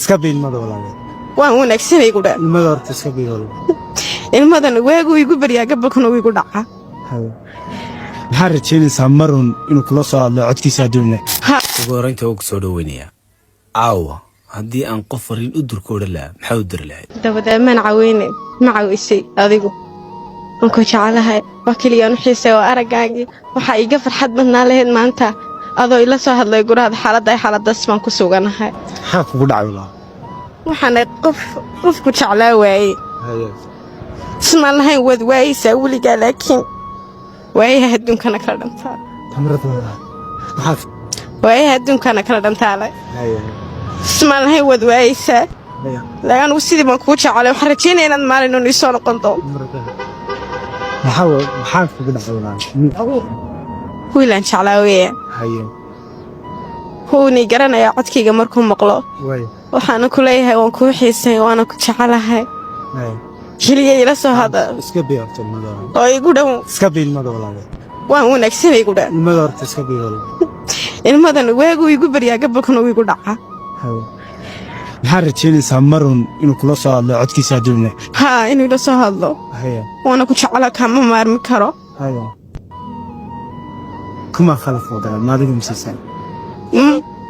iska biin mada walaal waan wanaagsanay ku dhaa ilmada horta iska biin walaal ilmadan waagu igu bariyaa gabalkuna igu dhaca maxaa rajaynaysaa marun inuu kula soo hadlo codkiisa adduunna ugu horreynta ugu soo dhaweynayaa caawa haddii aan qof fariin u durkooda lahaa maxaa u diri lahayd dabadeed maan caweyne ma cawisay adigu anku jecelahay waa keliyaan u xiisay oo aragaagii waxaa iga farxad badnaa lahayd maanta adoo ila soo hadlay gurahada xaaladaas baan ku suganahay maxaa kugu dhacay walaal waxaana qofku jeclaa waayey ismaan lahayn waad waayeysaa weligaa laakiin waayaha adduunkana kala dhantaa waayaha adduunkana kala dhantaalay ismaan lahayn waad waayeysaa laakiin anugu sidii baan kuu jecelay waxaan rajaynaya inaad maalin uun iisoo noqon doonto maxaa kugu dhacay walaal wiilaan jeclaa weeya wuunii garanayaa codkayga markuu maqlo waxaana ku leeyahay waan kuu xiisay waana ku jecelahay keliya ila soo hada iska biin horta ilmada oo igu dhow iska biin mada walaal waan wanaagsanay ku dhaa ilmada horta iska biin walaal ilmadan waagu igu bariyaa gabalkuna igu dhaca maxaa rajaynaysaa marun inuu kula soo hadlo codkiisa adduunna inuu ila soo hadlo waana ku jecela kama maarmi karo kuma khalaf wada maadiga misaysan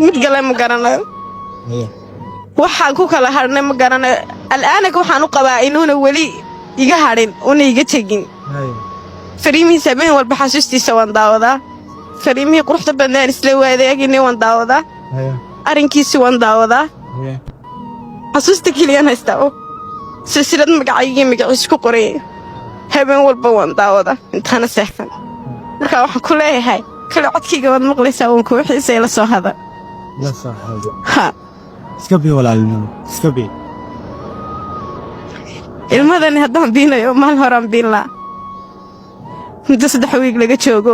mid gale ma garanayo waxaan ku kala hadhnay ma garanayo al'aanaga waxaan u qabaa inuuna weli iga hadhin una iga tegin fariimihiisa habeen walba xasuustiisa waan daawadaa fariimihii quruxda badnaan isla waadaagini waan daawadaa arrinkiisi waan daawadaa xasuusta keliyaan haystaa oo silsilad magacaygii magaciis ku qorayay habeen walba waan daawadaa intaana seexan markaa waxaan ku leeyahay kale codkayga waad maqlaysaa waan kuu xiisay la soo hada iska biin walaal iska biin ilmadani haddaan biinayo maal horaan biin laa muddo 3 wiig laga joogo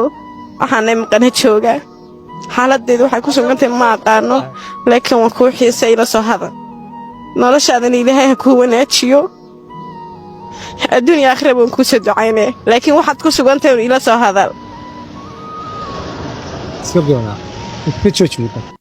waxaanay maqana joogaa xaaladeedu waxay ku sugantahay ma aqaano laakiin waan kuu xiisay la soo hada noloshaadana ilaahay ha kuu wanaajiyo adduunya aakhira waan kuu soo ducaynaya laakiin waxaad ku sugantahay ila soo hadal iska biin walaal